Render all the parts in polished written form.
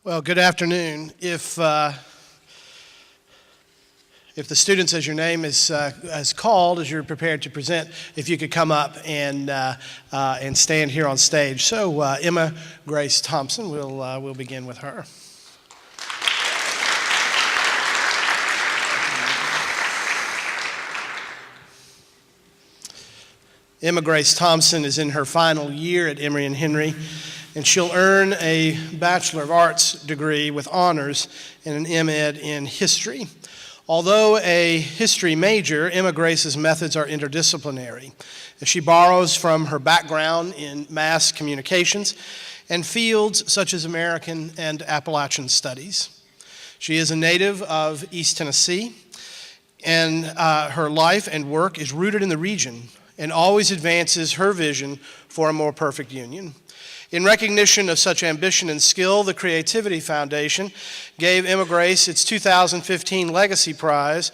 Well, good afternoon. If the students, as your name is called, as you're prepared to present, if you could come up and stand here on stage. So Emma Grace Thompson, we'll begin with her. Emma Grace Thompson is in her final year at Emory and Henry, and she'll earn a Bachelor of Arts degree with honors and an M.Ed in history. Although a history major, Emma Grace's methods are interdisciplinary, as she borrows from her background in mass communications and fields such as American and Appalachian studies. She is a native of East Tennessee, and her life and work is rooted in the region and always advances her vision for a more perfect union. In recognition of such ambition and skill, the Creativity Foundation gave Emma Grace its 2015 Legacy Prize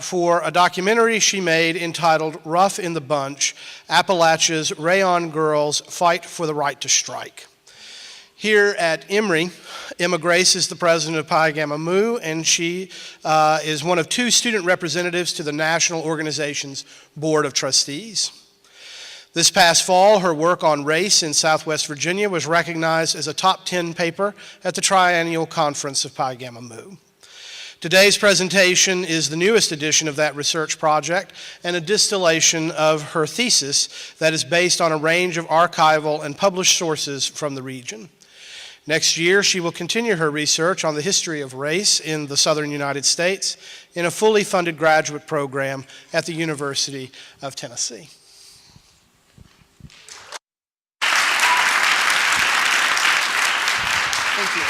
for a documentary she made entitled Rough in the Bunch, Appalachia's Rayon Girls Fight for the Right to Strike. Here at Emory, Emma Grace is the president of Pi Gamma Mu, and she is one of two student representatives to the National Organization's Board of Trustees. This past fall, her work on race in Southwest Virginia was recognized as a top 10 paper at the Triennial Conference of Pi Gamma Mu. Today's presentation is the newest edition of that research project and a distillation of her thesis that is based on a range of archival and published sources from the region. Next year, she will continue her research on the history of race in the southern United States in a fully funded graduate program at the University of Tennessee. Thank you.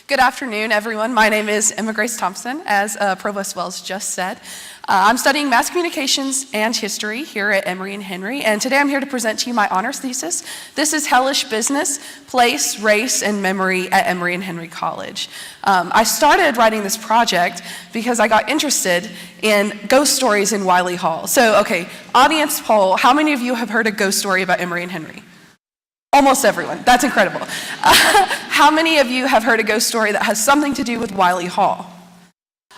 Good afternoon, everyone. My name is Emma Grace Thompson, as Provost Wells just said. I'm studying mass communications and history here at Emory and Henry, and today I'm here to present to you my honors thesis. This is Hellish Business, Place, Race, and Memory at Emory and Henry College. I started writing this project because I got interested in ghost stories in Wiley Hall. So, okay, audience poll, how many of you have heard a ghost story about Emory and Henry? Almost everyone. That's incredible. How many of you have heard a ghost story that has something to do with Wiley Hall?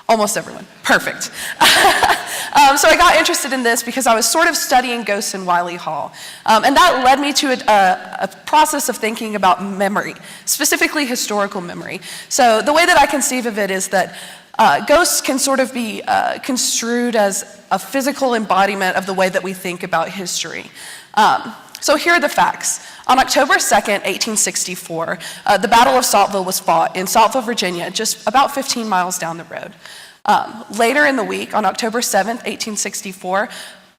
Almost everyone. Perfect. So I got interested in this because I was sort of studying ghosts in Wiley Hall. And that led me to a process of thinking about memory, specifically historical memory. So the way that I conceive of it is that ghosts can sort of be construed as a physical embodiment of the way that we think about history. So here are the facts. On October 2nd, 1864, the Battle of Saltville was fought in Saltville, Virginia, just about 15 miles down the road. Later in the week, on October 7th, 1864,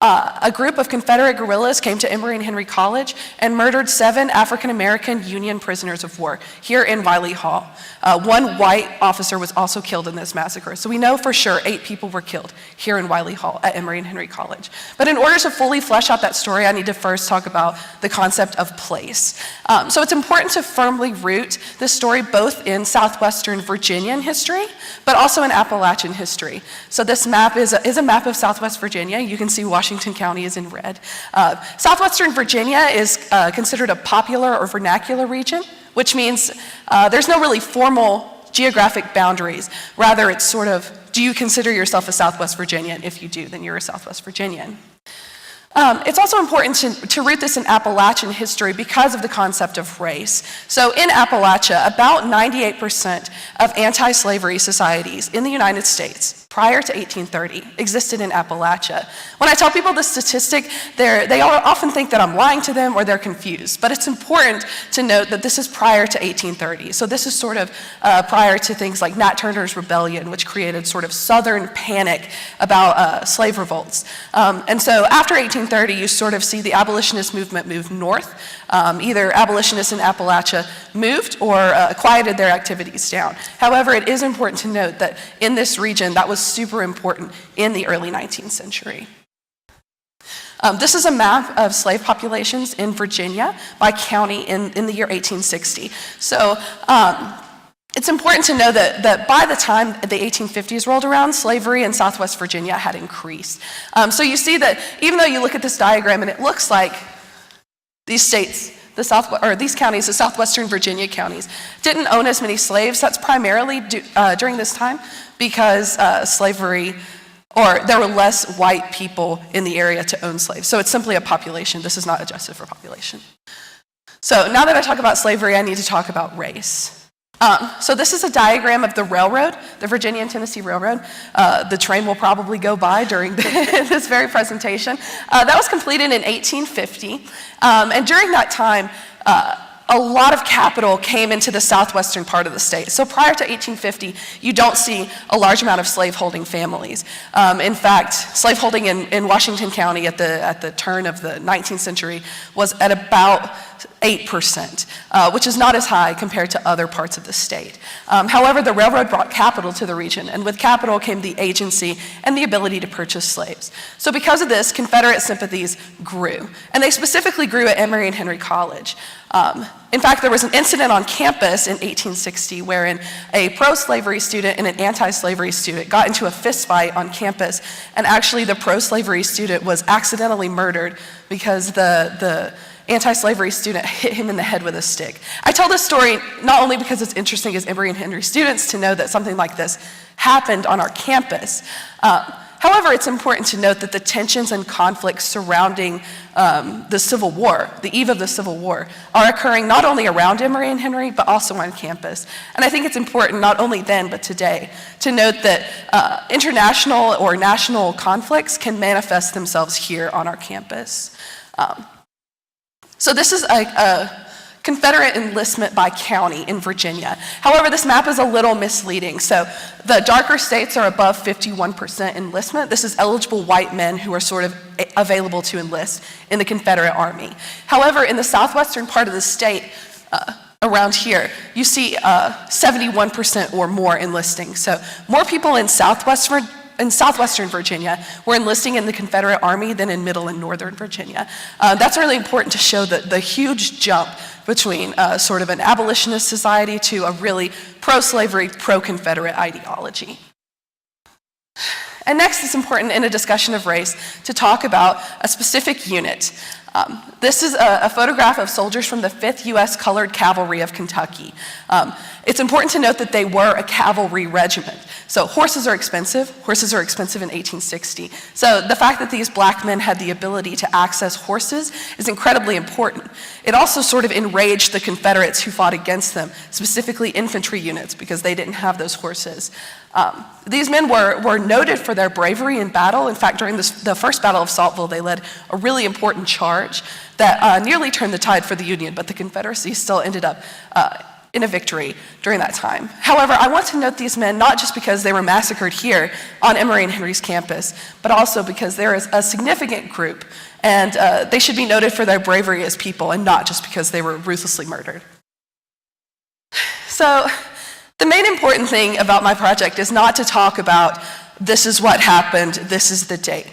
a group of Confederate guerrillas came to Emory and Henry College and murdered 7 African-American Union prisoners of war here in Wiley Hall. One white officer was also killed in this massacre. So we know for sure 8 people were killed here in Wiley Hall at Emory and Henry College. But in order to fully flesh out that story, I need to first talk about the concept of place. So it's important to firmly root this story both in southwestern Virginian history, but also in Appalachian history. So this map is a map of Southwest Virginia. You can see Washington County is in red. Southwestern Virginia is considered a popular or vernacular region, which means there's no really formal geographic boundaries. Rather, it's sort of, do you consider yourself a Southwest Virginian? If you do, then you're a Southwest Virginian. It's also important to root this in Appalachian history because of the concept of race. So in Appalachia, about 98% of anti-slavery societies in the United States prior to 1830 existed in Appalachia. When I tell people this statistic, they often think that I'm lying to them or they're confused. But it's important to note that this is prior to 1830. So this is sort of prior to things like Nat Turner's Rebellion, which created sort of Southern panic about slave revolts. And so after 1830, you sort of see the abolitionist movement move north. Either abolitionists in Appalachia moved or quieted their activities down. However, it is important to note that in this region, that was super important in the early 19th century. This is a map of slave populations in Virginia by county in the year 1860. So it's important to know that by the time the 1850s rolled around, slavery in Southwest Virginia had increased. So you see that even though you look at this diagram and it looks like these states these counties, the southwestern Virginia counties, didn't own as many slaves. That's primarily during this time because slavery, or there were less white people in the area to own slaves. So it's simply a population. This is not adjusted for population. So now that I talk about slavery, I need to talk about race. So this is a diagram of the railroad, the Virginia and Tennessee Railroad. The train will probably go by during this very presentation. That was completed in 1850. And during that time, a lot of capital came into the southwestern part of the state. So prior to 1850, you don't see a large amount of slaveholding families. In fact, slaveholding in Washington County at the turn of the 19th century was at about 8%, which is not as high compared to other parts of the state. However, the railroad brought capital to the region, and with capital came the agency and the ability to purchase slaves. So because of this, Confederate sympathies grew, and they specifically grew at Emory Henry College. In fact, there was an incident on campus in 1860 wherein a pro-slavery student and an anti-slavery student got into a fist fight on campus, and actually the pro-slavery student was accidentally murdered because the anti-slavery student hit him in the head with a stick. I tell this story not only because it's interesting as Emory and Henry students to know that something like this happened on our campus. However, it's important to note that the tensions and conflicts surrounding the Civil War, the eve of the Civil War, are occurring not only around Emory and Henry, but also on campus. And I think it's important, not only then, but today, to note that international or national conflicts can manifest themselves here on our campus. So this is a Confederate enlistment by county in Virginia. However, this map is a little misleading. So the darker states are above 51% enlistment. This is eligible white men who are sort of available to enlist in the Confederate Army. However, in the southwestern part of the state, around here, you see 71% or more enlisting. So more people in southwestern Virginia were enlisting in the Confederate Army than in middle and northern Virginia. That's really important to show the huge jump between sort of an abolitionist society to a really pro-slavery, pro-Confederate ideology. And next, it's important in a discussion of race to talk about a specific unit. This is a photograph of soldiers from the 5th U.S. Colored Cavalry of Kentucky. It's important to note that they were a cavalry regiment. So horses are expensive. Horses are expensive in 1860. So the fact that these black men had the ability to access horses is incredibly important. It also sort of enraged the Confederates who fought against them, specifically infantry units, because they didn't have those horses. These men were noted for their bravery in battle. In fact, during the first Battle of Saltville, they led a really important charge that nearly turned the tide for the Union, but the Confederacy still ended up in a victory during that time. However, I want to note these men not just because they were massacred here on Emory and Henry's campus, but also because there is a significant group, and they should be noted for their bravery as people and not just because they were ruthlessly murdered. So, the main important thing about my project is not to talk about this is what happened, this is the date.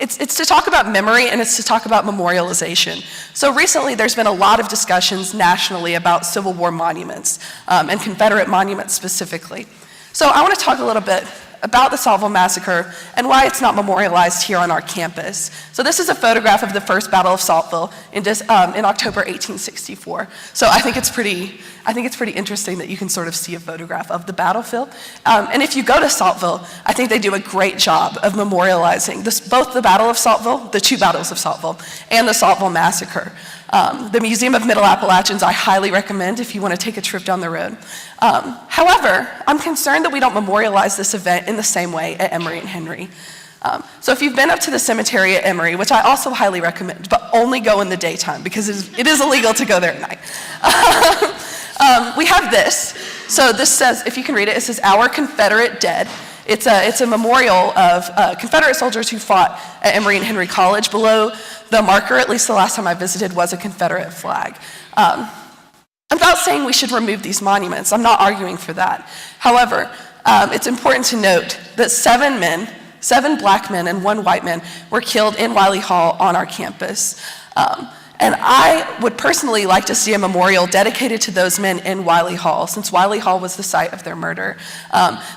It's to talk about memory, and it's to talk about memorialization. So recently there's been a lot of discussions nationally about Civil War monuments, and Confederate monuments specifically. So I want to talk a little bit about the Saltville Massacre and why it's not memorialized here on our campus. So this is a photograph of the first Battle of Saltville in October 1864. So I think it's pretty interesting that you can sort of see a photograph of the battlefield. And if you go to Saltville, I think they do a great job of memorializing both the Battle of Saltville, the two battles of Saltville, and the Saltville Massacre. The Museum of Middle Appalachians I highly recommend if you want to take a trip down the road. However, I'm concerned that we don't memorialize this event in the same way at Emory and Henry. So if you've been up to the cemetery at Emory, which I also highly recommend, but only go in the daytime because it is illegal to go there at night. We have this. So this says, if you can read it, it says, "Our Confederate Dead." It's a memorial of Confederate soldiers who fought at Emory and Henry College. Below the marker, at least the last time I visited, was a Confederate flag. I'm not saying we should remove these monuments. I'm not arguing for that. However, it's important to note that 7 black men and 1 white man were killed in Wiley Hall on our campus. And I would personally like to see a memorial dedicated to those men in Wiley Hall, since Wiley Hall was the site of their murder.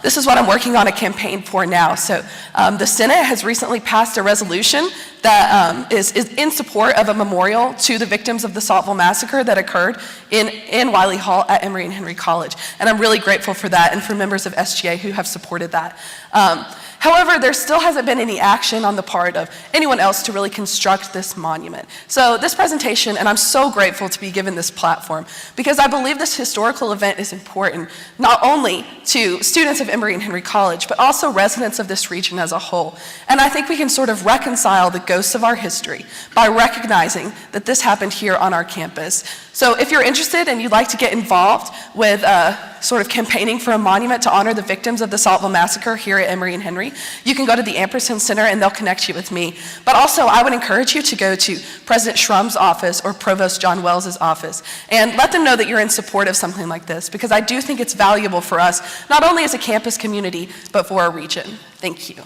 This is what I'm working on a campaign for now. So the Senate has recently passed a resolution that is in support of a memorial to the victims of the Saltville Massacre that occurred in Wiley Hall at Emory Henry College. And I'm really grateful for that and for members of SGA who have supported that. However, there still hasn't been any action on the part of anyone else to really construct this monument. So this presentation, and I'm so grateful to be given this platform, because I believe this historical event is important, not only to students of Emory Henry College, but also residents of this region as a whole. And I think we can sort of reconcile the ghosts of our history by recognizing that this happened here on our campus. So if you're interested and you'd like to get involved with sort of campaigning for a monument to honor the victims of the Saltville Massacre here at Emory and Henry, you can go to the Ampersand Center and they'll connect you with me. But also, I would encourage you to go to President Schrumm's office or Provost John Wells' office and let them know that you're in support of something like this, because I do think it's valuable for us, not only as a campus community, but for our region. Thank you.